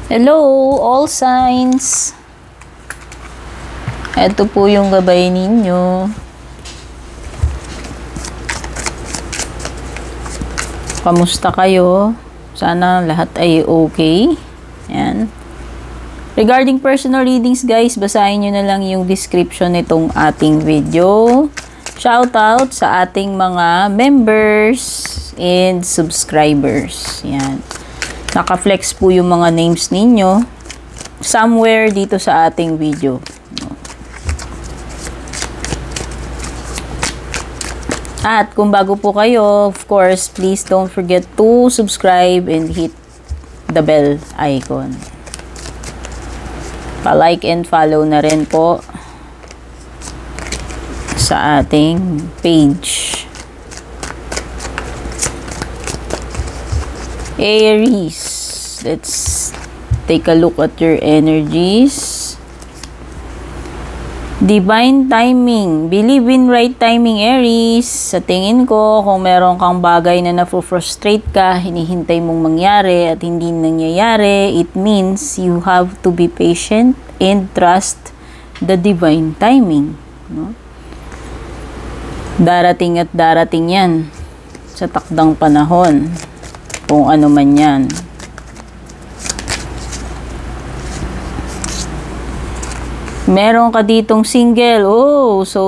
Hello, all signs. Ito po yung gabay ninyo. Kamusta kayo? Sana lahat ay okay. Yan. Regarding personal readings, guys, basahin nyo na lang yung description nitong ating video. Shoutout sa ating mga members and subscribers. Yan. Naka-flex po yung mga names ninyo somewhere dito sa ating video. At kung bago po kayo, of course, please don't forget to subscribe and hit the bell icon. Pa-like and follow na rin po sa ating page. Aries, let's take a look at your energies. Divine timing. Believe in right timing, Aries. Sa tingin ko, kung meron kang bagay na na-frustrate ka, hinihintay mong mangyari at hindi nangyayari, it means you have to be patient and trust the divine timing. No? Darating at darating yan sa takdang panahon. Kung ano man yan. Meron ka ditong single. Oh, so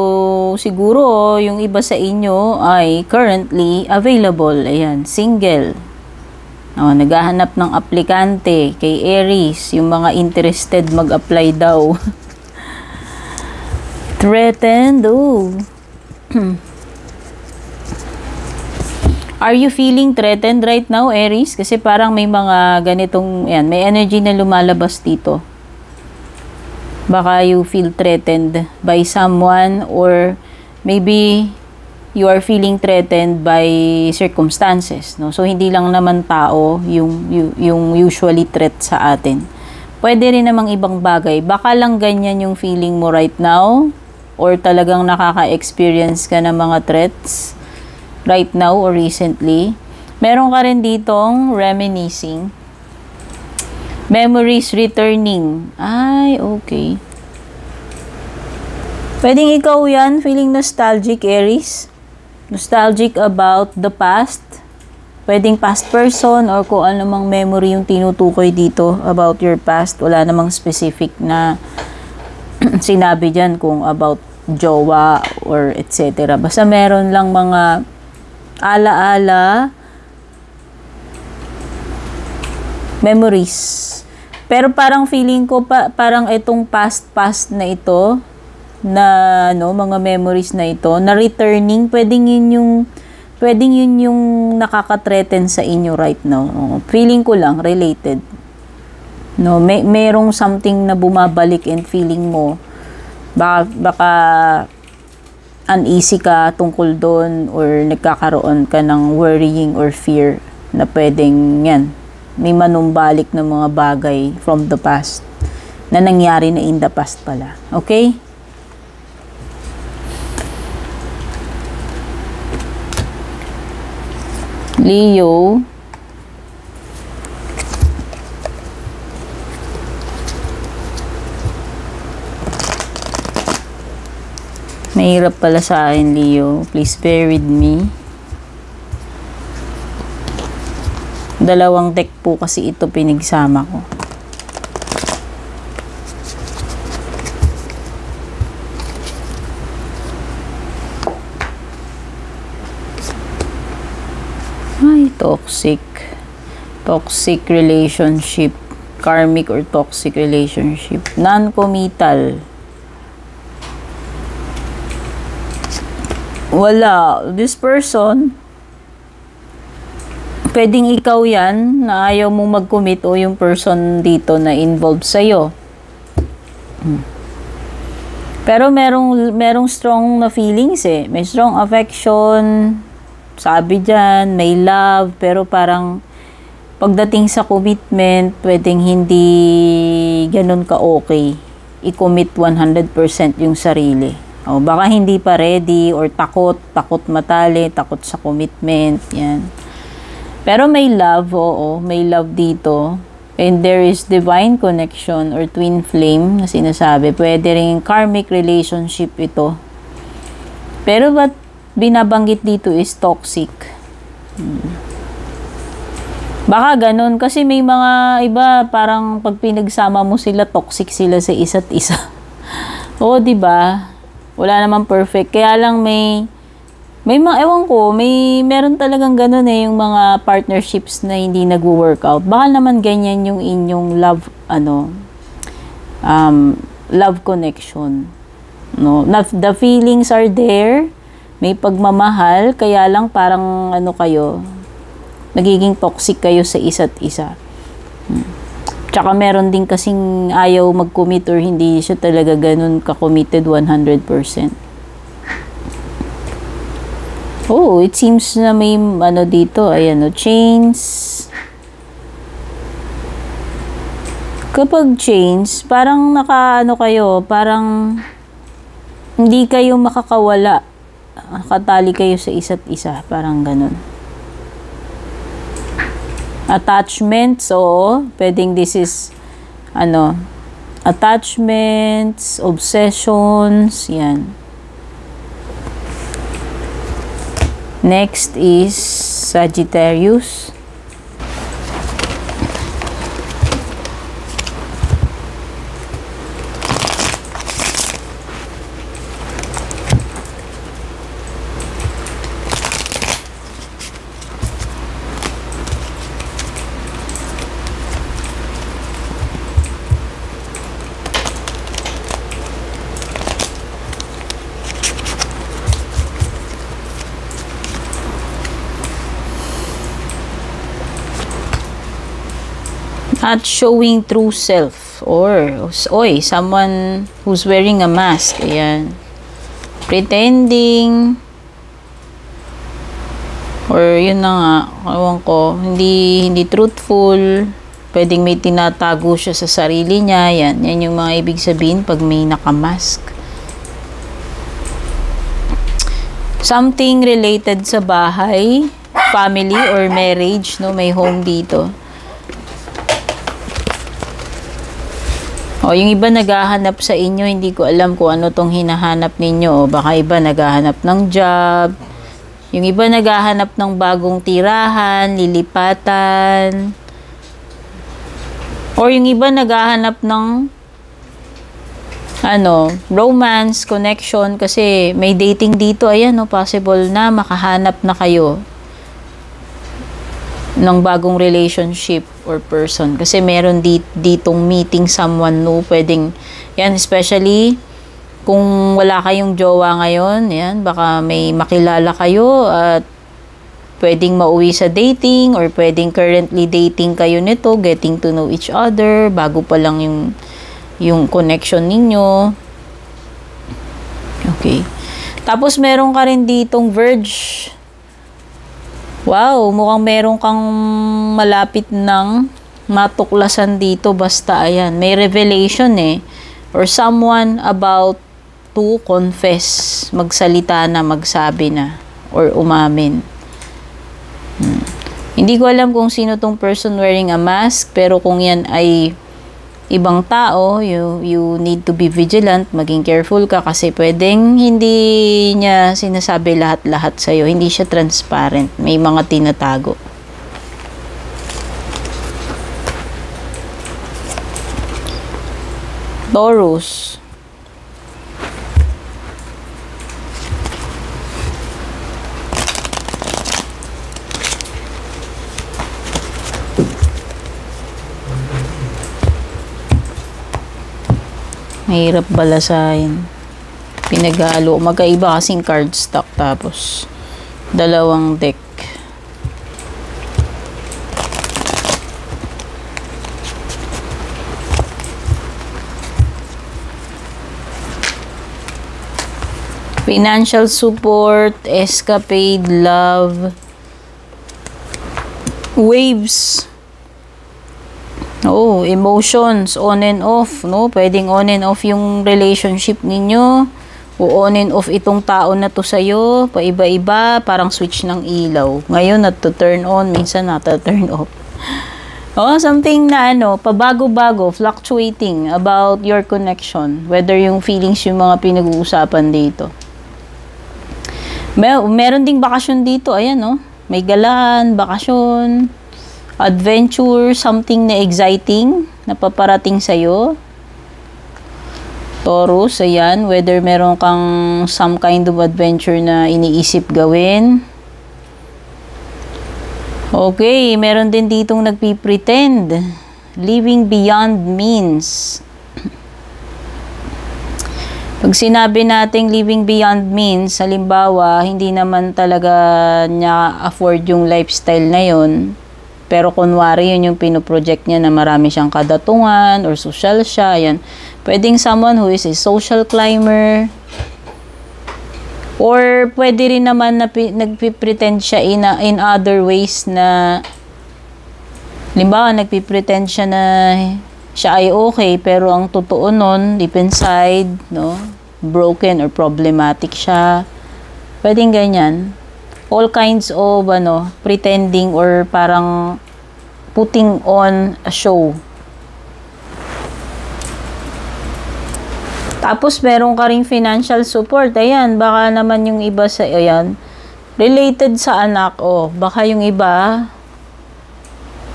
siguro yung iba sa inyo ay currently available. Ayan, single. Oh, naghahanap ng aplikante kay Aries. Yung mga interested mag-apply daw. Threatened. Oh. Are you feeling threatened right now, Aries? Kasi parang may mga ganitong, yan, may energy na lumalabas dito. Baka you feel threatened by someone or maybe you are feeling threatened by circumstances. No? So, hindi lang naman tao yung usually threat sa atin. Pwede rin namang ibang bagay. Baka lang ganyan yung feeling mo right now or talagang nakaka-experience ka ng mga threats right now or recently. Meron ka rin ditong reminiscing. Memories returning. Ay, okay. Pwedeng ikaw yan, feeling nostalgic, Aries. Nostalgic about the past. Pwedeng past person or kung ano mang memory yung tinutukoy dito about your past. Wala namang specific na sinabi dyan kung about jowa or etc. Basta meron lang mga ala-ala memories. Pero parang feeling ko parang itong past na ito na mga memories na ito na returning, pwedeng yun yung nakaka-threaten sa inyo right now. Feeling ko lang related. No, merong something na bumabalik and feeling mo baka uneasy ka tungkol doon or nagkakaroon ka ng worrying or fear na pwedeng yan, may manumbalik na mga bagay from the past na nangyari na in the past pala. Okay? Leo, mahirap pala sa akin, Leo. Please bear with me. Dalawang deck po kasi ito pinagsama ko. Ay, toxic. Toxic relationship. Karmic or toxic relationship. Non-committal. Wala. This person, pwedeng ikaw yan na ayaw mong mag-commit o yung person dito na involved sa'yo. Pero merong strong na feelings eh. May strong affection. Sabi dyan, may love. Pero parang pagdating sa commitment, pwedeng hindi ganun ka-okay. I-commit 100% yung sarili. O, baka hindi pa ready or takot matali, takot sa commitment, yan. Pero may love, oo, may love dito. And there is divine connection or twin flame na sinasabi. Pwede rin karmic relationship ito. Pero ba't binabanggit dito is toxic? Baka ganun. Kasi may mga iba, parang pag pinagsama mo sila, toxic sila sa isa't isa. Oo, diba? Wala namang perfect. Kaya lang may mga, ewan ko, meron talagang ganun yung mga partnerships na hindi nagwo-workout. Baka naman ganyan yung inyong love, love connection. No? The feelings are there, may pagmamahal, kaya lang parang kayo, nagiging toxic kayo sa isa't isa. Tsaka meron din kasing ayaw mag-commit or hindi siya talaga ganun ka-committed 100%. Oh, it seems na may dito, ayan chains. Kapag chains, parang kayo, parang hindi kayo makakawala. Nakatali kayo sa isa't isa, parang ganun. Attachments, oo, pwedeng this is attachments, obsessions, yan. Next is Sagittarius. Not showing true self or someone who's wearing a mask, ayan, pretending, or yun na nga, ewan ko, hindi truthful, pwedeng may tinatago siya sa sarili niya, yan yung mga ibig sabihin pag may nakamask. Something related sa bahay, family or marriage, no, may home dito. O, yung iba naghahanap sa inyo, hindi ko alam kung ano tong hinahanap ninyo. O, baka iba naghahanap ng job. Yung iba naghahanap ng bagong tirahan, lilipatan. Or yung iba naghahanap ng romance, connection. Kasi may dating dito. Ayan, possible na makahanap na kayo ng bagong relationship or person. Kasi meron ditong meeting someone new. Pwedeng, yan, especially kung wala kayong jowa ngayon, yan, baka may makilala kayo at pwedeng mauwi sa dating or pwedeng currently dating kayo nito, getting to know each other, bago pa lang yung connection ninyo. Okay. Tapos meron ka rin ditong Verge. Wow, mukhang meron kang malapit ng matuklasan dito. Basta, ayan, may revelation or someone about to confess, magsalita na, magsabi na, or umamin. Hindi ko alam kung sino tong person wearing a mask, pero kung yan ay ibang tao, you need to be vigilant, maging careful ka kasi pwedeng hindi niya sinasabi lahat-lahat sa'yo. Hindi siya transparent. May mga tinatago. Taurus. Mahirap balasahin. Pinaghalo. Magkaiba kasing card stock. Tapos, dalawang deck. Financial support, escapade, love, waves. Oh, emotions, on and off, no? Pwedeng on and off yung relationship ninyo. O on and off itong tao na to sa'yo. Paiba-iba, parang switch ng ilaw. Ngayon, turn on, minsan turn off. Oh, something na pabago-bago, fluctuating about your connection. Whether yung feelings yung mga pinag-uusapan dito. Meron ding bakasyon dito. Ayan, may galaan, bakasyon, adventure, something na exciting na paparating sa'yo. Taurus, ayan, whether meron kang some kind of adventure na iniisip gawin. Okay, meron din ditong nagpipretend. Living beyond means. Pag sinabi nating living beyond means, halimbawa, hindi naman talaga niya afford yung lifestyle na yon. Pero kunwari yun yung pinoproject niya na marami siyang kadatungan or social siya, yan. Pwedeng someone who is a social climber. Or pwede rin naman na nagpipretend siya in other ways na halimbawa, nagpipretend siya na siya ay okay, pero ang totoo nun, deep inside, broken or problematic siya. Pwedeng ganyan. All kinds of, pretending or parang putting on a show. Tapos, meron ka ring financial support. Ayan, baka naman yung iba related sa anak. Baka yung iba,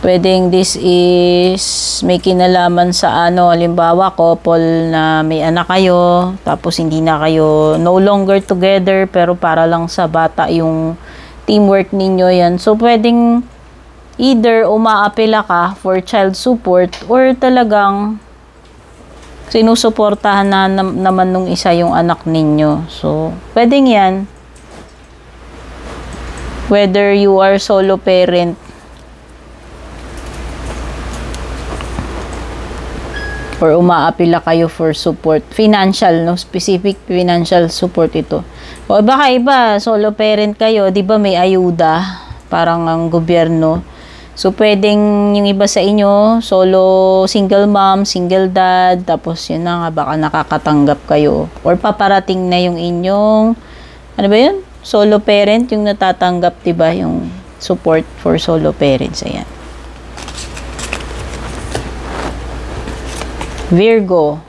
pwedeng this is may kinalaman sa halimbawa, couple na may anak kayo, tapos hindi na kayo no longer together, pero para lang sa bata yung teamwork ninyo yan. So, pwedeng either umaapela ka for child support or talagang sinusuportahan naman nung isa yung anak ninyo. So, pwedeng yan. Whether you are solo parent or umaapila kayo for support. Financial, specific financial support ito. O baka iba, solo parent kayo, di ba may ayuda? Parang ang gobyerno. So, pwedeng yung iba sa inyo, solo, single mom, single dad, tapos yun na nga, baka nakakatanggap kayo. Or paparating na yung inyong, ano ba yun? Solo parent, yung natatanggap, diba? Yung support for solo parents, ayan. Virgo.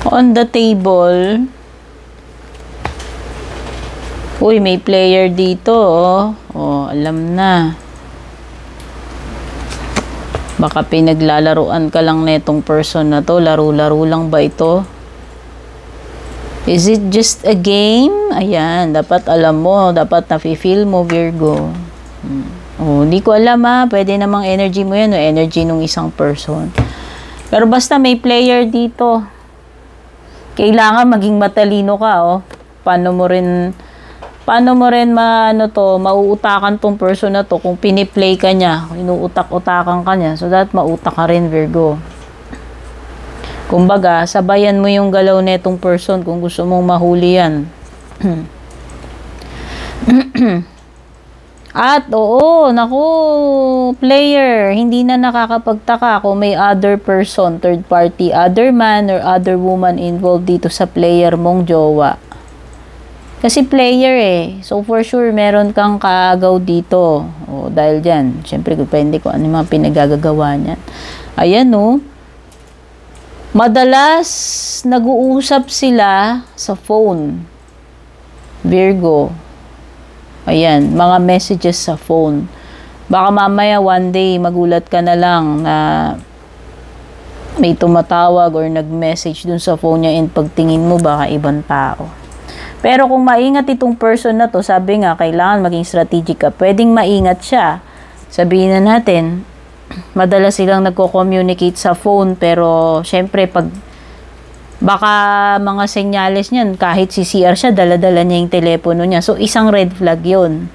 On the table, uy, may player dito, alam na. Baka pinaglalaruan ka lang netong person na to, laro-laro lang ba ito? Is it just a game? Ayan, dapat alam mo, dapat nafe-feel mo, Virgo. Hindi ko alam pwede namang energy mo yan o energy ng isang person. Pero basta may player dito. Kailangan maging matalino ka, Paano mo rin mauutakan tong person na to kung piniplay ka niya, inuutak-utakan ka niya, so that mautak ka rin, Virgo. Kumbaga, sabayan mo yung galaw netong person kung gusto mong mahuli yan. At player, hindi na nakakapagtaka kung may other person, third party, other man or other woman involved dito sa player mong jowa. Kasi player so for sure meron kang kaagaw dito. Dahil dyan, syempre depende kung ano yung mga pinagagagawa niyan. Ayan madalas nag-uusap sila sa phone, Virgo. Ayan, mga messages sa phone. Baka mamaya one day magulat ka na lang na may tumatawag or nag-message dun sa phone niya and pagtingin mo baka ibang tao. Pero kung maingat itong person na to, sabi nga, kailangan maging strategic ka. Pwedeng maingat siya. Sabihin na natin, madalas silang nagko-communicate sa phone, pero syempre baka mga senyales niyan, kahit si CR siya, dala-dala niya yung telepono niya. So, isang red flag yun,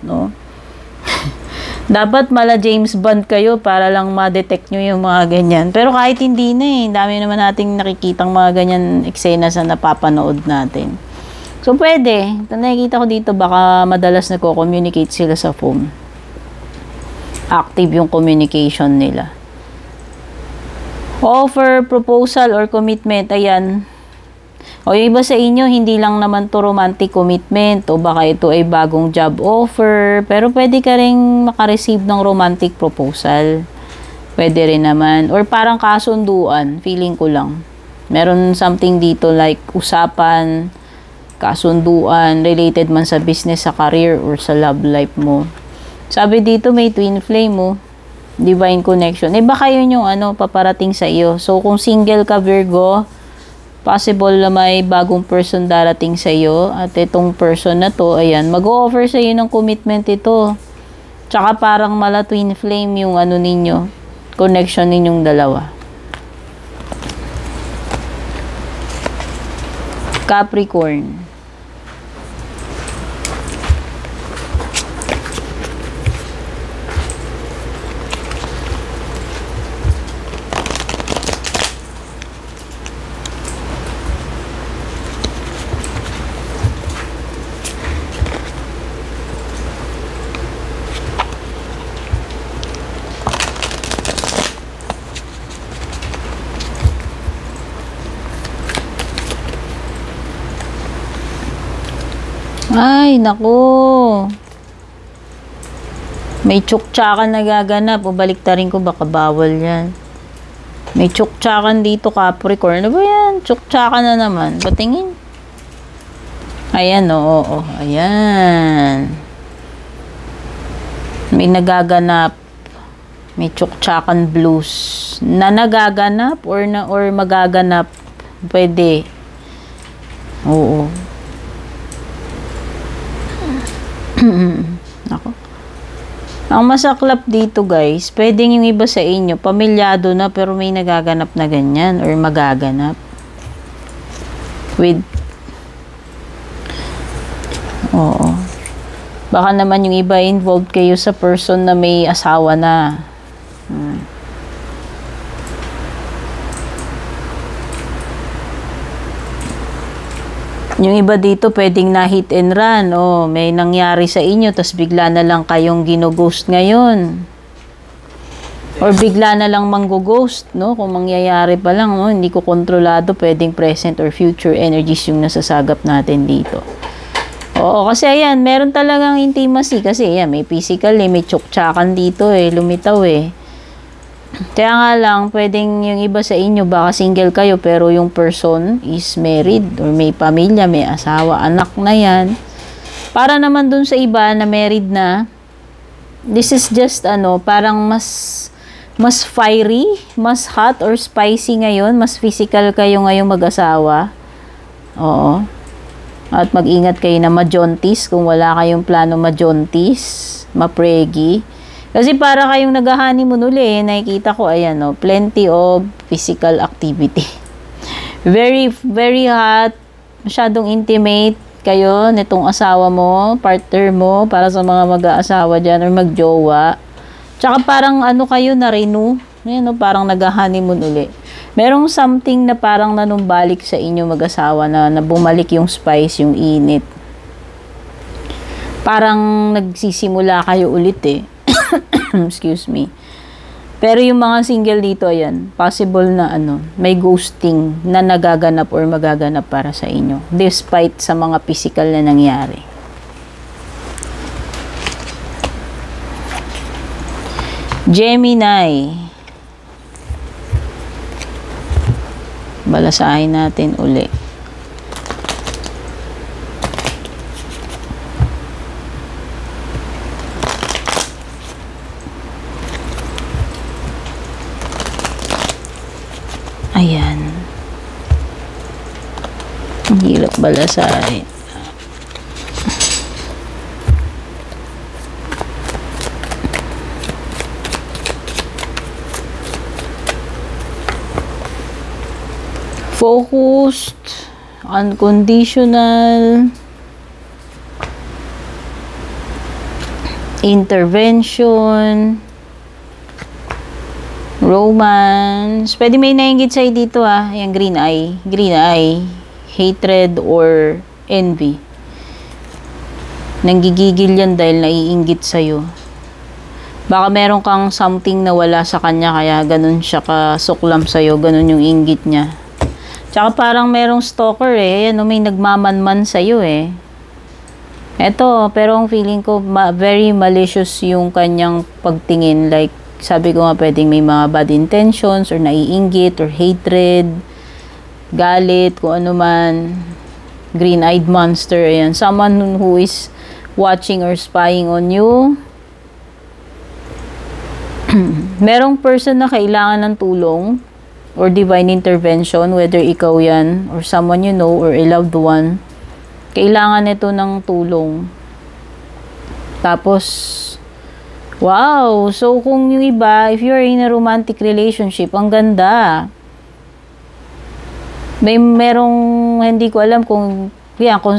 Dapat mala James Bond kayo para lang ma-detect nyo yung mga ganyan. Pero kahit hindi na eh, dami naman nating nakikitang mga ganyan eksena sa napapanood natin. So, pwede. Nakikita ko dito, baka madalas nagko-communicate sila sa phone. Active yung communication nila. Offer, proposal, or commitment. Ayan. O yung iba sa inyo, hindi lang naman to romantic commitment o baka ito ay bagong job offer. Pero pwede ka rin makareceive ng romantic proposal. Pwede rin naman. Or parang kasunduan, feeling ko lang. Meron something dito like usapan, kasunduan, related man sa business, sa career, or sa love life mo. Sabi dito may twin flame mo. Divine connection. Eh baka yun yung paparating sa iyo. So kung single ka Virgo, possible na may bagong person darating sa iyo at itong person na to, ayan, mag-o-offer sa iyo ng commitment ito. Tsaka parang mala twin flame yung ninyo, connection ninyong dalawa. Capricorn. Ay, naku. May tsuktsakan nagaganap. O baliktarin ko, baka bawal yan. May tsuktsakan dito, Capricorn. Ano ba yan? Tsuktsakan na naman. Patingin. Ayan, oo. Ayan. May nagaganap. May tsuktsakan blues. Na nagaganap or magaganap. Pwede. Oo. Ako. Ang masaklap dito guys, pwedeng yung iba sa inyo, pamilyado na pero may nagaganap na ganyan or magaganap. Oo. Baka naman yung iba involved kayo sa person na may asawa na. Yung iba dito pwedeng na hit and run. O, may nangyari sa inyo, tas bigla na lang kayong ginoghost ngayon. Or bigla na lang manggo-ghost, no? Kung mangyayari pa lang, no? Hindi ko kontrolado, pwedeng present or future energies yung nasasagap natin dito. Oo, kasi ayan, meron talagang intimacy. Kasi ayan, may physical may tsuktsakan dito lumitaw Kaya nga lang, pwedeng yung iba sa inyo, baka single kayo, pero yung person is married, or may pamilya, may asawa, anak na yan. Para naman dun sa iba na married na, this is just, parang mas fiery, mas hot or spicy ngayon, mas physical kayo ngayong mag-asawa. Oo. At mag-ingat kayo na majontis, kung wala kayong plano majontis, mapregi. Kasi para kayong nag-honeymoon uli, nakikita ko, ayan plenty of physical activity. Very, very hot, masyadong intimate kayo nitong asawa mo, partner mo, para sa mga mag-aasawa dyan or mag-jowa. Tsaka parang kayo na-renew, parang nag-honeymoon uli. Merong something na parang nanumbalik sa inyo mag-asawa na bumalik yung spice, yung init. Parang nagsisimula kayo ulit excuse me. Pero yung mga single dito, ayan, possible na may ghosting na nagaganap or magaganap para sa inyo. Despite sa mga physical na nangyari. Gemini. Balasahin natin uli. Ayan. Ang hirap balasahin. Focused, unconditional, intervention, romance. Pwede may nainggit sa'yo dito yung green eye. Green eye, hatred or envy. Nanggigigil yan dahil naiinggit sa'yo. Baka meron kang something na wala sa kanya kaya ganun siya kasuklam sa'yo. Ganun yung inggit niya. Tsaka parang merong stalker may nagmamanman sa'yo Eto, pero ang feeling ko very malicious yung kanyang pagtingin. Like, sabi ko nga pwedeng may mga bad intentions or naiinggit or hatred, galit, kung ano man. Green-eyed monster, ayan. Someone who is watching or spying on you. Merong person na kailangan ng tulong or divine intervention, whether ikaw yan or someone you know or a loved one. Kailangan ito ng tulong. Tapos, wow! So, kung yung iba, if you're in a romantic relationship, ang ganda. Merong, hindi ko alam kung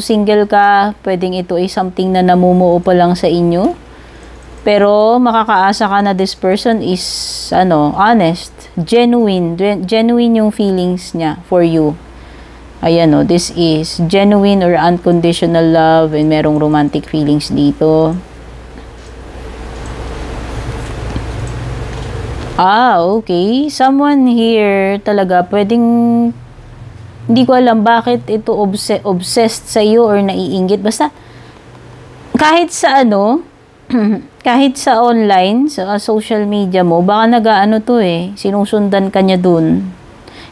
single ka, pwedeng ito ay something na namumuo pa lang sa inyo. Pero, makakaasa ka na this person is, honest, genuine yung feelings niya for you. Ayan this is genuine or unconditional love and merong romantic feelings dito. Okay. Someone here talaga pwedeng, hindi ko alam bakit ito obsessed sa iyo or naiinggit. Basta, kahit sa kahit sa online, sa social media mo, baka sinusundan ka niya dun.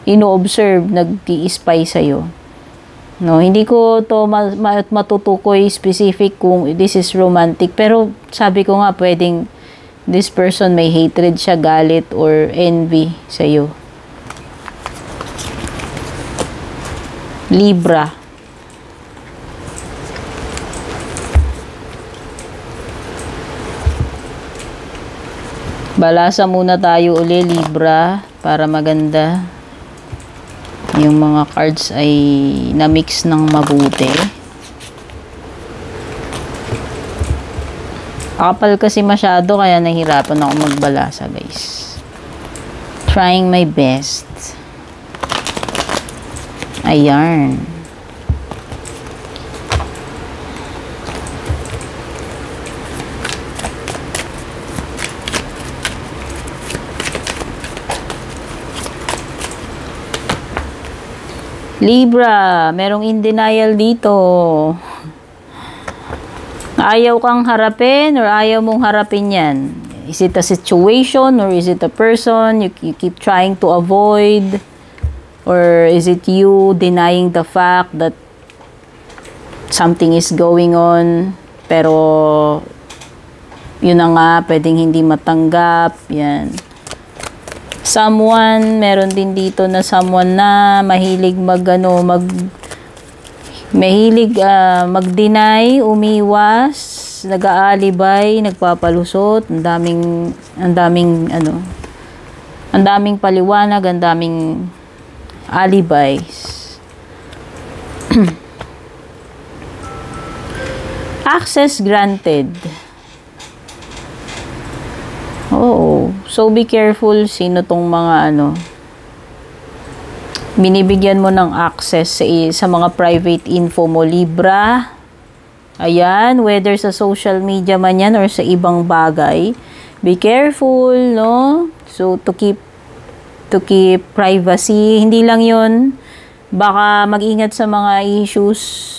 Ino-observe, nag-i-spy sa'yo. Hindi ko to matutukoy specific kung this is romantic. Pero sabi ko nga, pwedeng this person may hatred siya, galit, or envy sa'yo. Libra. Balasa muna tayo uli, Libra, para maganda. Yung mga cards ay na-mix ng mabuti. Kapal kasi masyado kaya nahirapan ako magbalasa, guys. Trying my best. Ayan. Libra, merong in denial dito. Ayaw kang harapin or ayaw mong harapin yan. Is it a situation or is it a person you keep trying to avoid? Or is it you denying the fact that something is going on pero yun na nga, pwedeng hindi matanggap. Yan. Someone, meron din dito na someone na mahilig mag-deny, umiwas, nag-aalibay, nagpapalusot, ang daming paliwanag, ang daming alibis. Access granted. Oo. So, be careful sino tong mga binibigyan mo ng access sa mga private info mo, Libra. Ayan, whether sa social media man yan or sa ibang bagay. Be careful, no? So, to keep privacy. Hindi lang yun. Baka mag-ingat sa mga issues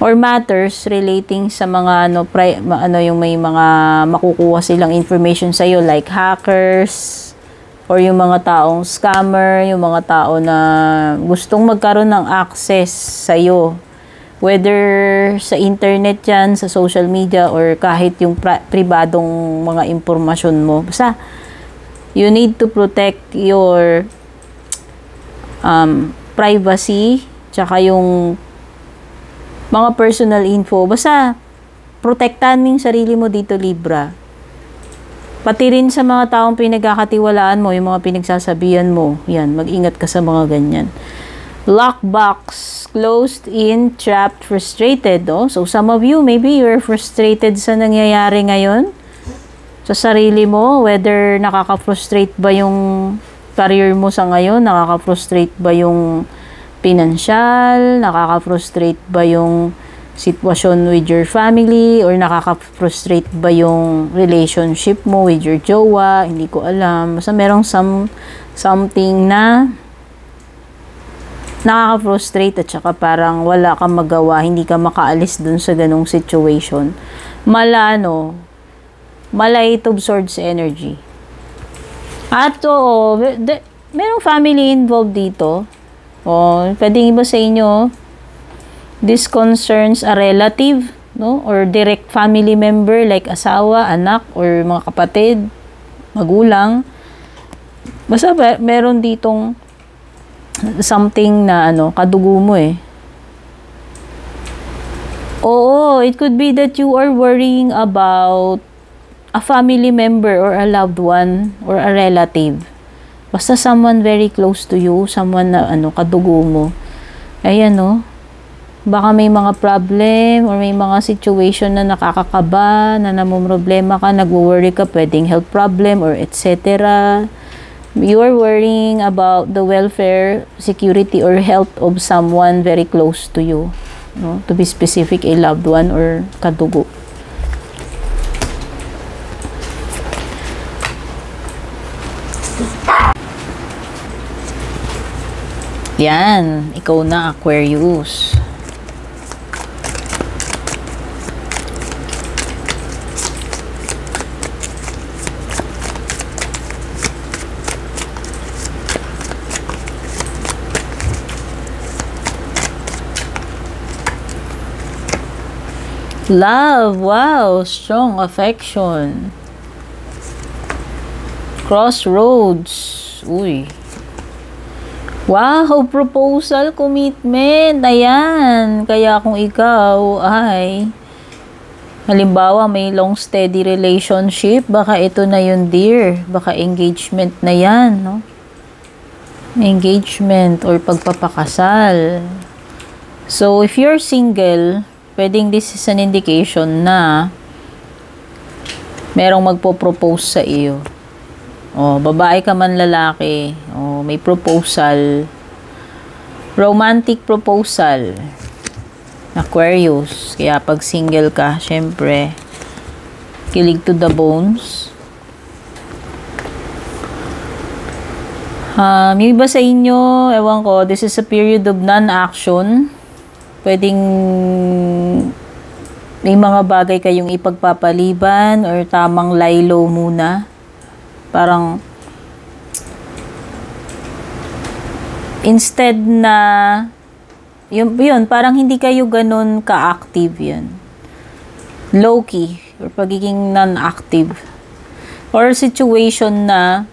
or matters relating sa mga yung may mga makukuha silang information sa iyo, like hackers or yung mga taong scammer, yung mga tao na gustong magkaroon ng access sa iyo, whether sa internet yan, sa social media, or kahit yung pribadong mga impormasyon mo. Basta you need to protect your privacy, tsaka yung mga personal info. Basta, protektahan mo yung sarili mo dito, Libra. Pati rin sa mga taong pinagkakatiwalaan mo, yung mga pinagsasabihan mo. Yan, mag-ingat ka sa mga ganyan. Lockbox closed in, trapped, frustrated. Oh. So, some of you, maybe you're frustrated sa nangyayari ngayon sa sarili mo, whether nakaka-frustrate ba yung career mo sa ngayon, nakaka-frustrate ba yung pinansyal, nakaka-frustrate ba yung sitwasyon with your family, or nakaka-frustrate ba yung relationship mo with your jowa, hindi ko alam. Basta merong something na nakaka-frustrate at saka parang wala kang magawa, hindi ka makaalis dun sa ganong situation. Mala Eight of Swords energy. At merong family involved dito. Pwedeng iba sa inyo, this concerns a relative, no? Or direct family member like asawa, anak, or mga kapatid, magulang. Basta meron ditong something na kadugo mo eh. Oo, it could be that you are worrying about a family member or a loved one or a relative. Basta someone very close to you, someone na kadugo mo. Ayan, no? Baka may mga problem or may mga situation na nakakakaba, na namumroblema ka, nagwo-worry ka, pwedeng health problem or etc. You are worrying about the welfare, security, or health of someone very close to you. No? To be specific, a loved one or kadugo. Yan, ikaw na, Aquarius. Love, wow, strong affection. Crossroads, uy. Wow, proposal, commitment, ayan. Kaya kung ikaw ay, halimbawa may long steady relationship, baka ito na yun, dear. Baka engagement na yan, no? Engagement or pagpapakasal. So, if you're single, pwedeng this is an indication na merong magpo-propose sa iyo. Babae ka man lalaki, may proposal. Romantic proposal. Aquarius. Kaya pag single ka, syempre, kilig to the bones. Yung iba sa inyo, ewan ko, this is a period of non-action. Pwedeng may mga bagay kayong ipagpapaliban or tamang lie low muna. Parang instead na yun, parang hindi kayo ganun ka-active yun. Low-key or pagiging non-active. Or situation na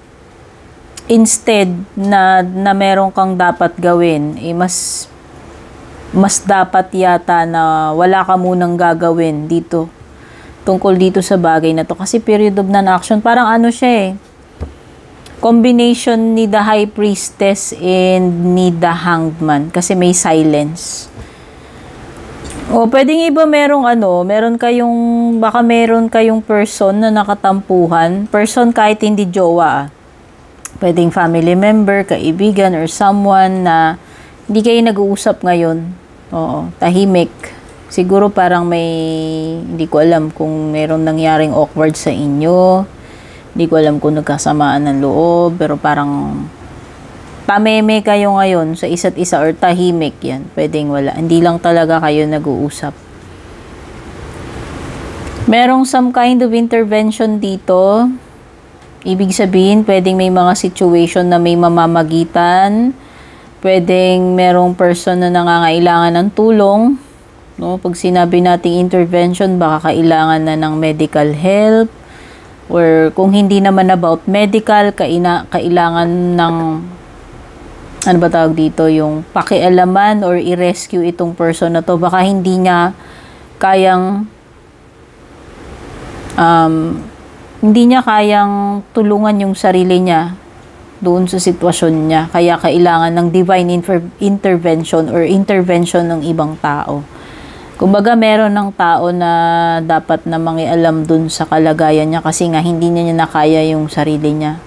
instead na meron kang dapat gawin, mas dapat yata na wala ka munang gagawin dito tungkol dito sa bagay na to, kasi period of non-action, parang siya combination ni the High Priestess and ni the Hanged Man, kasi may silence. Pwedeng iba baka meron kayong person na nakatampuhan, person kahit hindi jowa, pwedeng family member, kaibigan, or someone na hindi kayo nag-uusap ngayon. Tahimik. Siguro parang hindi ko alam kung meron nangyaring awkward sa inyo. Hindi ko alam kung nagkasamaan ng loob, pero parang tameme kayo ngayon sa isa't isa or tahimik yan. Pwedeng wala. Hindi lang talaga kayo nag-uusap. Merong some kind of intervention dito. Ibig sabihin, pwedeng may mga situation na may mamamagitan. Pwedeng merong person na nangangailangan ng tulong. No? Pag sinabi nating intervention, baka kailangan na ng medical help. Or kung hindi naman about medical, kailangan ng, ano ba tawag dito, yung pakialaman or i-rescue itong person na to. Baka hindi niya kayang, hindi niya kayang tulungan yung sarili niya. doon sa sitwasyon niya. Kaya kailangan ng divine intervention or intervention ng ibang tao. Kumbaga, meron ng tao na dapat na mangialam doon sa kalagayan niya kasi nga hindi niya nakaya yung sarili niya.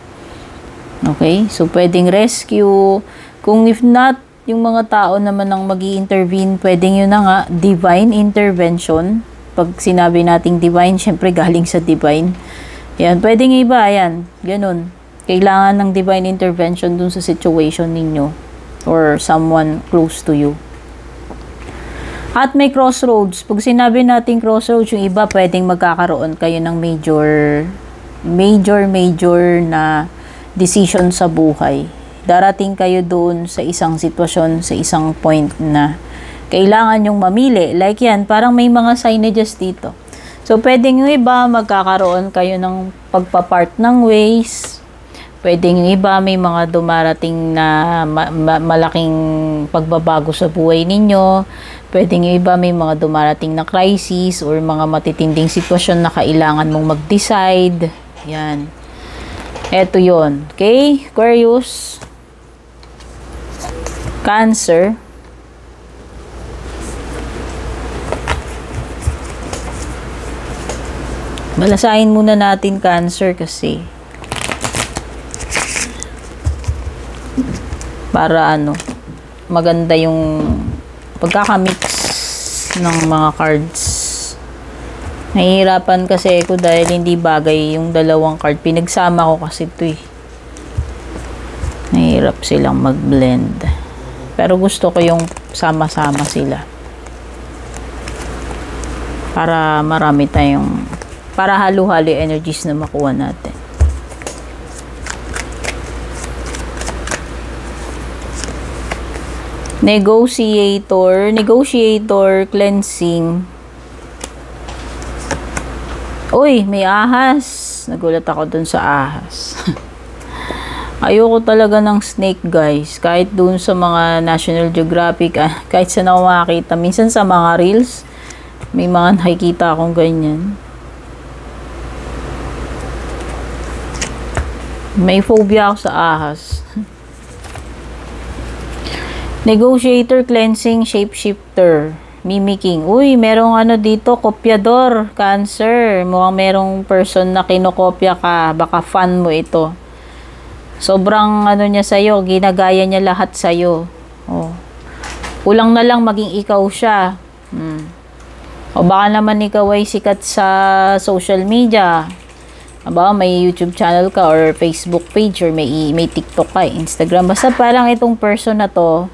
Okay? So, pwedeng rescue. Kung if not, yung mga tao naman ang magi-intervene, pwedeng yun na nga, divine intervention. Pag sinabi nating divine, syempre galing sa divine. Yan, pwedeng iba, yan, ganun. Kailangan ng divine intervention dun sa situation ninyo or someone close to you. At may crossroads. Pag sinabi natin crossroads, yung iba pwedeng magkakaroon kayo ng major na decision sa buhay. Darating kayo doon sa isang sitwasyon, sa isang point na kailangan yung mamili. Like yan, parang may mga signages dito. So, pwedeng yung iba, magkakaroon kayo ng pagpapart ng ways. Pwedeng yung iba, may mga dumarating na malaking pagbabago sa buhay ninyo. Pwedeng yung iba, may mga dumarating na crisis or mga matitinding sitwasyon na kailangan mong mag-decide. Yan. Eto yon. Okay? Aquarius. Cancer. Balasahin muna natin Cancer kasi para maganda yung pagkakamix ng mga cards. Nahihirapan kasi ako dahil hindi bagay yung dalawang card. Pinagsama ko kasi ito eh. Nahihirap silang mag-blend. Pero gusto ko yung sama-sama sila. Para marami tayong para halo-halo energies na makuha natin. Negotiator, cleansing. Uy, may ahas. Nagulat ako dun sa ahas. Ayoko talaga ng snake, guys. Kahit dun sa mga National Geographic, kahit saan ako makakita. Minsan sa mga reels, may mga nakikita akong ganyan. May phobia ako sa ahas. Negotiator, cleansing, shapeshifter, mimicking. Uy, merong dito, kopyador, Cancer. Mukhang merong person na kinokopya ka. Baka fan mo ito. Sobrang niya sa'yo, ginagaya niya lahat sa'yo. Oh. Kulang na lang maging ikaw siya. O baka naman ikaw ay sikat sa social media. Aba, may YouTube channel ka or Facebook page or may TikTok ka, Instagram. Basta parang itong person na to,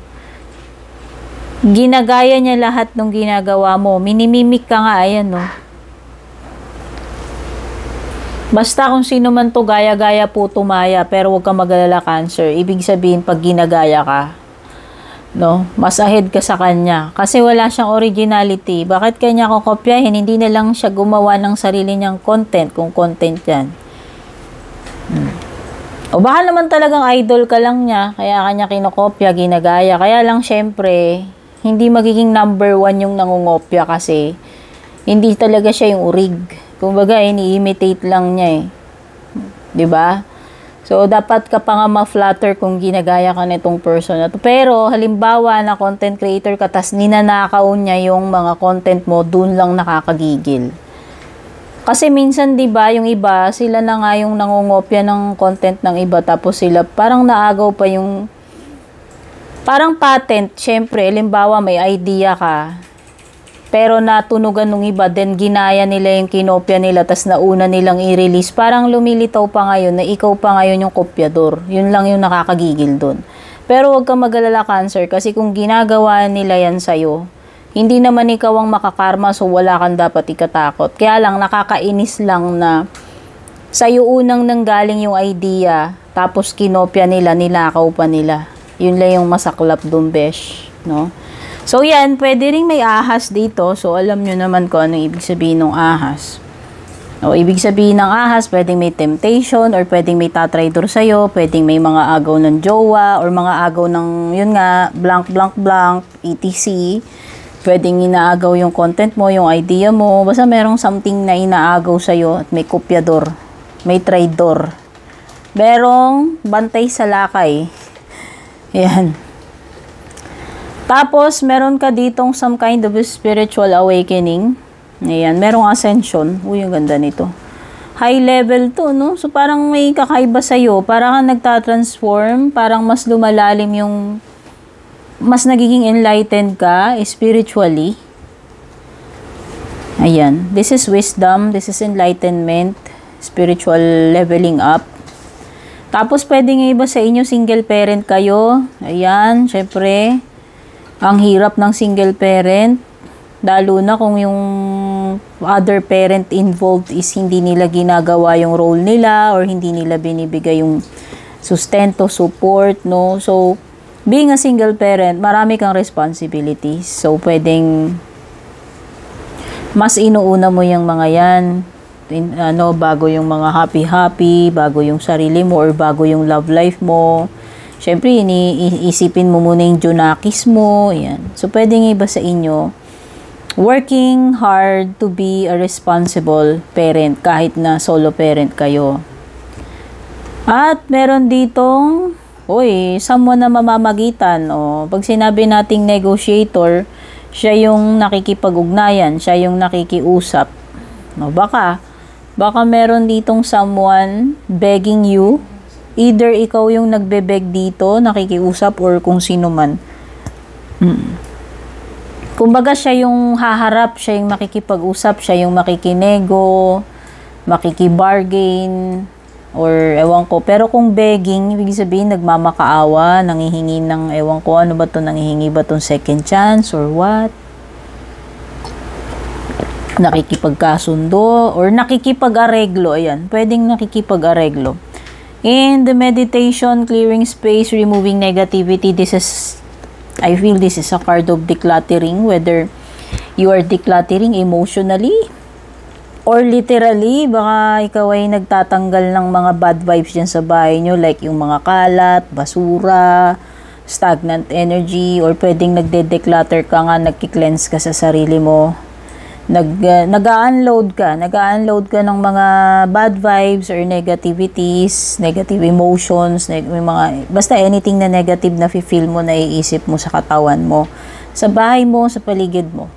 ginagaya niya lahat ng ginagawa mo. Minimimik ka nga, ayan, no. Basta kung sino man to, gaya-gaya po tumaya, pero huwag kang mag-alala, Cancer. Ibig sabihin, pag ginagaya ka, no, mas ahead ka sa kanya. Kasi wala siyang originality. Bakit kanya kokopyahin? Hindi na lang siya gumawa ng sarili niyang content, kung content yan. O baka naman talagang idol ka lang niya, kaya kanya kinokopya, ginagaya. Kaya lang syempre, hindi magiging number 1 yung nangungopya kasi hindi talaga siya yung urig. Kumbaga, ini-imitate lang niya eh. 'Di ba? So, dapat ka pa nga ma-flatter kung ginagaya ka nitong person na to. Pero, halimbawa na content creator ka, tas ninanakaw niya yung mga content mo, dun lang nakakagigil. Kasi minsan, di ba, yung iba, sila na nga yung nangungopya ng content ng iba, tapos sila parang naagaw pa yung, parang patent, syempre, halimbawa may idea ka, pero natunugan nung iba, then ginaya nila yung kinopya nila, tas nauna nilang i-release. Parang lumilitaw pa ngayon na ikaw pa ngayon yung kopyador. Yun lang yung nakakagigil dun. Pero huwag kang mag-alala, Cancer, kasi kung ginagawa nila yan sa'yo, hindi naman ikaw ang makakarma, so wala kang dapat ikatakot. Kaya lang, nakakainis lang na sa'yo unang nanggaling yung idea, tapos kinopya nila, nilakaw pa nila. Yun lang yung masaklap dun, besh. No? So, yan, pwede rin may ahas dito. So, alam nyo naman kung ano ibig sabihin ng ahas. O, ibig sabihin ng ahas, pwedeng may temptation or pwedeng may tatraidor sa'yo, pwedeng may mga agaw ng jowa or mga agaw ng, yun nga, blank, blank, blank, etc. Pwedeng inaagaw yung content mo, yung idea mo. Basta merong something na inaagaw sa'yo at may kopyador, may traidor. Merong bantay sa lakay. Ayan. Tapos, meron ka ditong some kind of spiritual awakening. Ayan. Merong ascension. Uy, ang ganda nito. High level to, no? So, parang may kakaiba sa'yo. Parang kang nagtatransform. Parang mas lumalalim yung... Mas nagiging enlightened ka spiritually. Ayan. This is wisdom. This is enlightenment. Spiritual leveling up. Tapos, pwede nga iba sa inyo, single parent kayo. Ayan, syempre. Ang hirap ng single parent, lalo na kung yung other parent involved is hindi nila ginagawa yung role nila or hindi nila binibigay yung sustento, support, no? So, being a single parent, marami kang responsibilities. So, pwedeng mas inuuna mo yung mga yan. Bago yung mga happy-happy, bago yung sarili mo, or bago yung love life mo. Siyempre, iniisipin mo muna yung junakis mo. Yan. So, pwedeng iba sa inyo, working hard to be a responsible parent, kahit na solo parent kayo. At, meron ditong, someone na mamamagitan. Pag sinabi nating negotiator, siya yung nakikipag-ugnayan, siya yung nakikiusap. Baka meron ditong someone begging you. Either ikaw yung nagbe-beg dito, nakikiusap, or kung sino man. Kumbaga siya yung haharap, siya yung makikipag-usap, siya yung makikinego, makikibargain, or ewan ko. Pero kung begging, ibig sabihin nagmamakaawa, nangihingi ng ewan ko, ano ba to, nangihingi ba tong second chance, or what? Nakikipagkasundo, or nakikipag-areglo. Ayan, pwedeng nakikipag-areglo. In the meditation, clearing space, removing negativity, I feel this is a card of decluttering, whether you are decluttering emotionally or literally, baka ikaw ay nagtatanggal ng mga bad vibes dyan sa bahay nyo, like yung mga kalat, basura, stagnant energy, or pwedeng nagde-declutter ka nga, nagki-cleanse ka sa sarili mo. Nag-a-unload ka ng mga bad vibes or negativities, negative emotions, basta anything na negative na feel mo, naiisip mo sa katawan mo, sa bahay mo, sa paligid mo,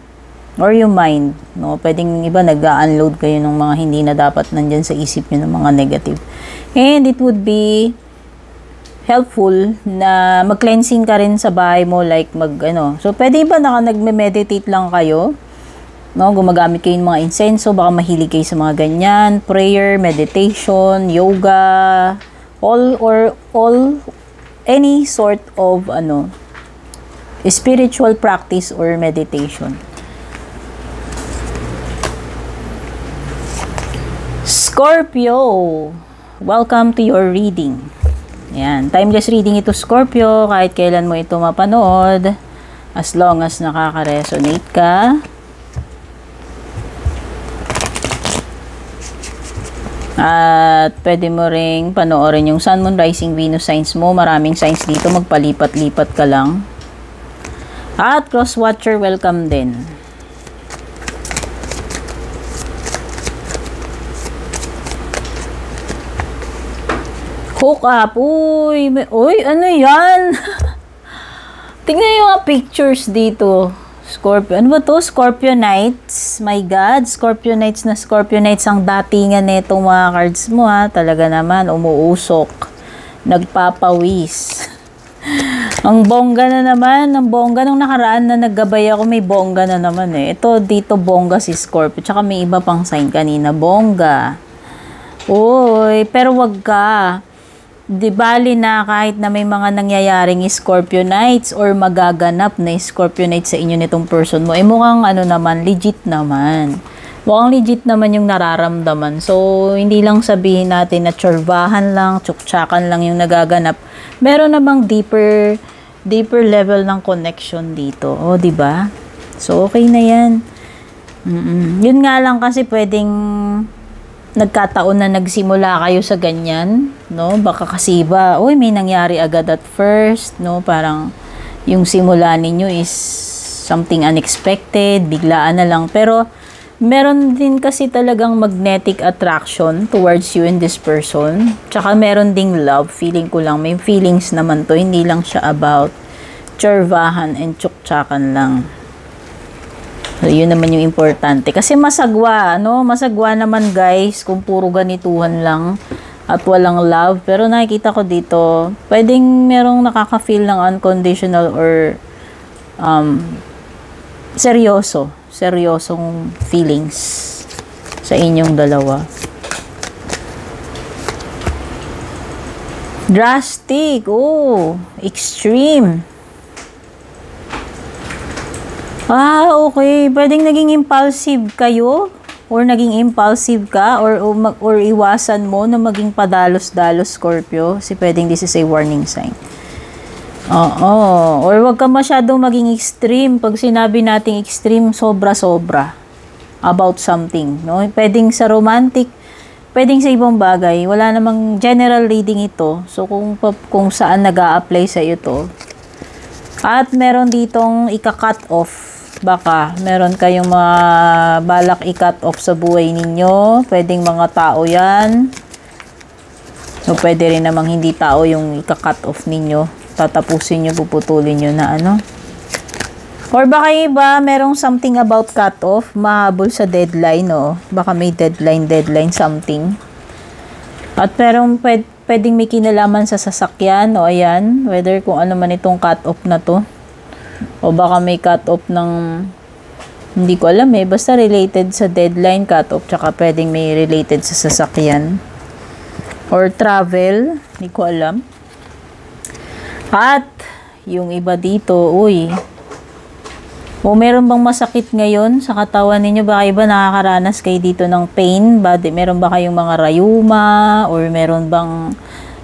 or yung mind, no? Pwedeng iba nag-a-unload kayo ng mga hindi na dapat nandyan sa isip nyo ng mga negative. And it would be helpful na mag-cleansing ka rin sa bahay mo, like So, pwede ba nagme-meditate lang kayo? No, gumagamit kayo ng mga insenso, baka mahilig kayo sa mga ganyan, prayer, meditation, yoga, any sort of spiritual practice or meditation. Scorpio, welcome to your reading. Yan, timeless reading ito, Scorpio, kahit kailan mo ito mapanood, as long as nakaka-resonate ka. At pwede mo ring panoorin yung Sun, Moon, Rising, Venus signs mo. Maraming signs dito. Magpalipat-lipat ka lang. At Cross Watcher, welcome din. Hook up. Uy, ano yan? Tingnan yung mga pictures dito. Scorpio. Ano ba to? Scorpio Knights. My God. Scorpio Knights na Scorpio Knights ang datingan netong mga cards mo, ha. Talaga naman. Umuusok. Nagpapawis. Ang bongga na naman. Ang bongga. Nung nakaraan na naggabay ako, may bongga na naman eh. Ito, dito bongga si Scorpio. Tsaka may iba pang sign kanina. Bongga. Uy, pero wag ka. Di bali na kahit na may mga nangyayaring Scorpio Knights or magaganap na Scorpio Knights sa inyo nitong person mo, mukhang naman, legit naman. Mukhang legit naman yung nararamdaman. So, hindi lang sabihin natin na tsorbahan lang, tsuktsakan lang yung nagaganap. Meron namang deeper level ng connection dito. O, di ba? So, okay na yan. Yun nga lang kasi pwedeng nagkataon na nagsimula kayo sa ganyan, no? Baka kasi may nangyari agad at first, no? Parang yung simula ninyo is something unexpected, biglaan na lang. Pero meron din kasi talagang magnetic attraction towards you and this person. Tsaka meron ding love. Feeling ko lang, may feelings naman to. Hindi lang siya about tsorbahan and tsuktsakan lang. So, yun naman yung importante. Kasi masagwa, no? Masagwa naman, guys, kung puro ganituhan lang at walang love. Pero nakikita ko dito, pwedeng merong nakaka-feel ng unconditional or seryosong feelings sa inyong dalawa. Drastic, oh, extreme. Okay. Pwedeng naging impulsive kayo or naging impulsive ka or iwasan mo na maging padalos-dalos, Scorpio. Kasi pwedeng this is a warning sign. Oo. Or wag ka masyadong maging extreme. Pag sinabi nating extreme, sobra-sobra about something. No? Pwedeng sa romantic, pwedeng sa ibang bagay. Wala namang general reading ito. So, kung saan nag-a-apply sa iyo to. At meron ditong ika-cut off. Baka meron kayong mga balak i-cut off sa buhay ninyo. Pwedeng mga tao yan. So, pwede rin namang hindi tao yung ika-cut off ninyo. Tatapusin nyo, puputulin nyo na ano. Or baka iba, merong something about cut off. Mahabol sa deadline, no? Baka may deadline, something. At merong pwedeng may kinalaman sa sasakyan, o ayan. Whether kung ano man itong cut off na to. O baka may cut-off ng, hindi ko alam eh, basta related sa deadline cut-off, tsaka pwedeng may related sa sasakyan. Or travel, hindi ko alam. At, yung iba dito, meron bang masakit ngayon sa katawan ninyo? Baka iba nakakaranas kayo dito ng pain? Meron ba kayong mga rayuma? Or meron bang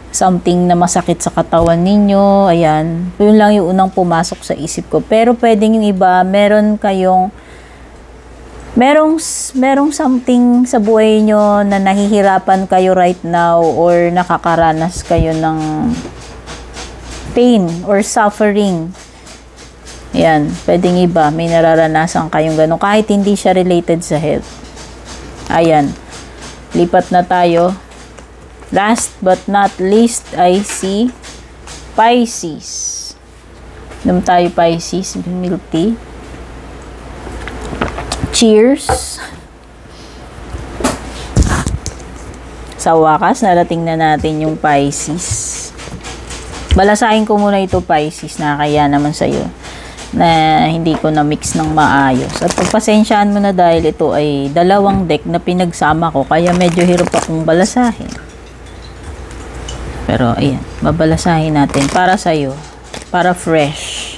something na masakit sa katawan ninyo? Ayan. Yun lang yung unang pumasok sa isip ko. Pero pwedeng yung iba, merong something sa buhay nyo na nahihirapan kayo right now or nakakaranas kayo ng pain or suffering. Ayan. Pwedeng iba, may nararanasan kayong ganun. Kahit hindi siya related sa health. Ayan. Lipat na tayo. Last but not least, I see Pisces. Inom tayo Pisces, milk tea. Cheers! Sa wakas, narating na natin yung Pisces. Balasahin ko muna ito, Pisces, na kaya naman sa'yo na hindi ko na-mix ng maayos. At pagpasensyaan mo na dahil ito ay dalawang deck na pinagsama ko, kaya medyo hirap akong balasahin. Pero, ayan, babalasahin natin para sa'yo. Para fresh.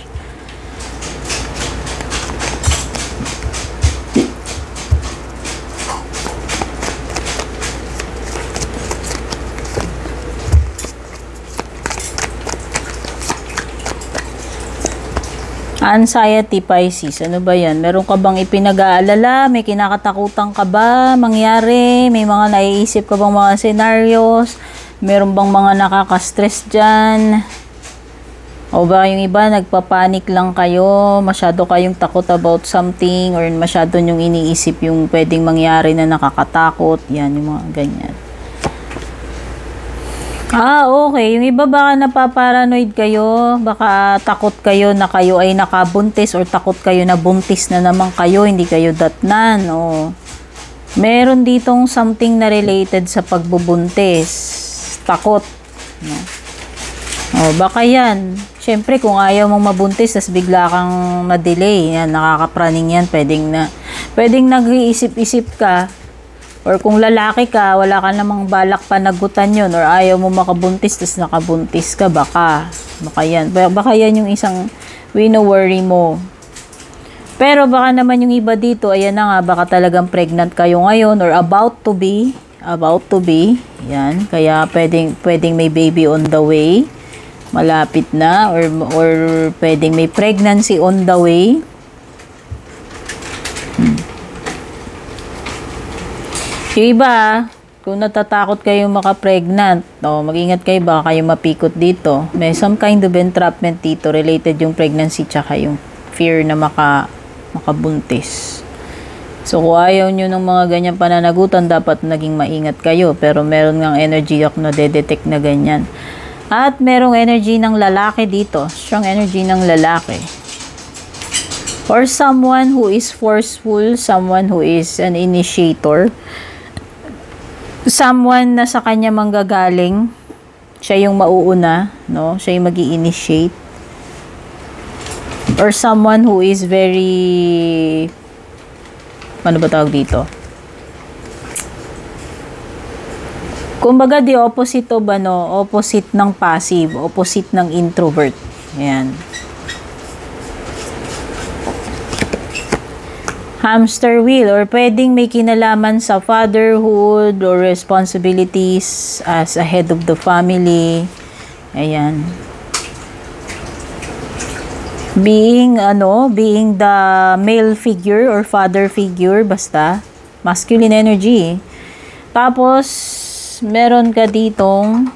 Anxiety, Pisces. Ano ba yan? Meron ka bang ipinag-aalala? May kinakatakutan ka ba mangyari? May mga naiisip ka bang mga scenarios? Meron bang mga nakaka-stress dyan? O ba yung iba, nagpapanik lang kayo? Masyado kayong takot about something? Or masyado nyong iniisip yung pwedeng mangyari na nakakatakot? Yan, yung mga ganyan. Okay. Yung iba baka napaparanoid kayo, baka takot kayo na kayo ay nakabuntis or takot kayo na buntis na naman kayo, hindi kayo datnan. O meron ditong something na related sa pagbubuntis. Takot. No? Baka yan. Siyempre, kung ayaw mong mabuntis, tas bigla kang ma-delay, yan, nakakapraning yan, pwedeng nag-iisip-isip ka. Or kung lalaki ka, wala ka namang balak panagutan yun, or ayaw mo makabuntis, tas nakabuntis ka, baka yan. Baka yan yung isang wino-worry mo. Pero baka naman yung iba dito, ayan na nga, baka talagang pregnant kayo ngayon, or about to be. Yan. Kaya pwedeng may baby on the way. Malapit na. Or pwedeng may pregnancy on the way. Yung iba, kung natatakot kayo maka-pregnant, mag-ingat kayo, baka kayo mapikot dito. May some kind of entrapment dito related yung pregnancy tsaka yung fear na makabuntis. So, kung ayaw nyo ng mga ganyang pananagutan, dapat naging maingat kayo. Pero meron ngang energy ako na detect na ganyan. At merong energy ng lalaki dito. Strong energy ng lalaki. Or someone who is forceful, someone who is an initiator. Someone na sa kanya manggagaling. Siya yung mauuna, no? Siya yung mag-i-initiate. Or someone who is very... Ano ba tawag dito? Kumbaga, the opposite of ano, opposite ng passive, opposite ng introvert. Ayan. Hamster wheel, or pwedeng may kinalaman sa fatherhood or responsibilities as a head of the family. Ayan. Being the male figure or father figure, basta masculine energy. Tapos meron ka ditong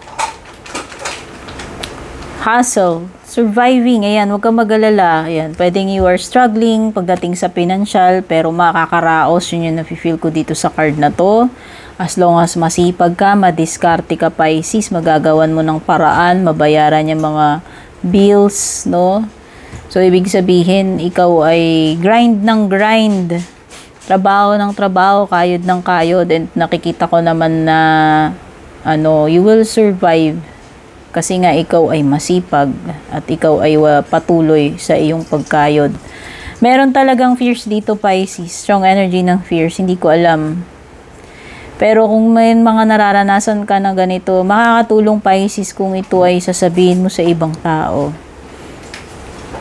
hustle, surviving. Ayan, huwag kang mag-alala. Ayan, pwedeng you are struggling pagdating sa financial, pero makakaraos. Yun yung nafe-feel ko dito sa card na to. As long as masipag ka, madiskarte ka, Pisces, magagawan mo ng paraan, mabayaran yung mga bills, no? So, ibig sabihin, ikaw ay grind ng grind. Trabaho ng trabaho, kayod ng kayod. And nakikita ko naman na, you will survive. Kasi nga, ikaw ay masipag. At ikaw ay patuloy sa iyong pagkayod. Meron talagang fierce dito, Pisces. Strong energy ng fierce. Hindi ko alam. Pero kung may mga nararanasan ka na ganito, makakatulong, Pisces, kung ito ay sasabihin mo sa ibang tao.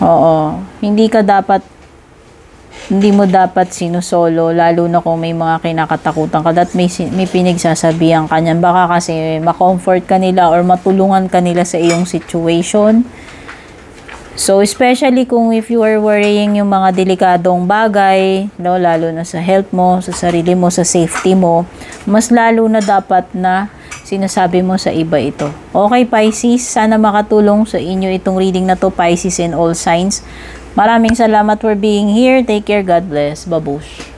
Oo. Hindi mo dapat sinusolo, lalo na kung may mga kinakatakutan ka at may pinagsasabihan ka niyan. Baka kasi ma-comfort ka nila or matulungan ka nila sa iyong situation. So, especially kung if you are worrying yung mga delikadong bagay, no, lalo na sa health mo, sa sarili mo, sa safety mo, mas lalo na dapat na sinasabi mo sa iba ito. Okay, Pisces, sana makatulong sa inyo itong reading na to, Pisces and all signs. Maraming salamat for being here. Take care. God bless. Babush.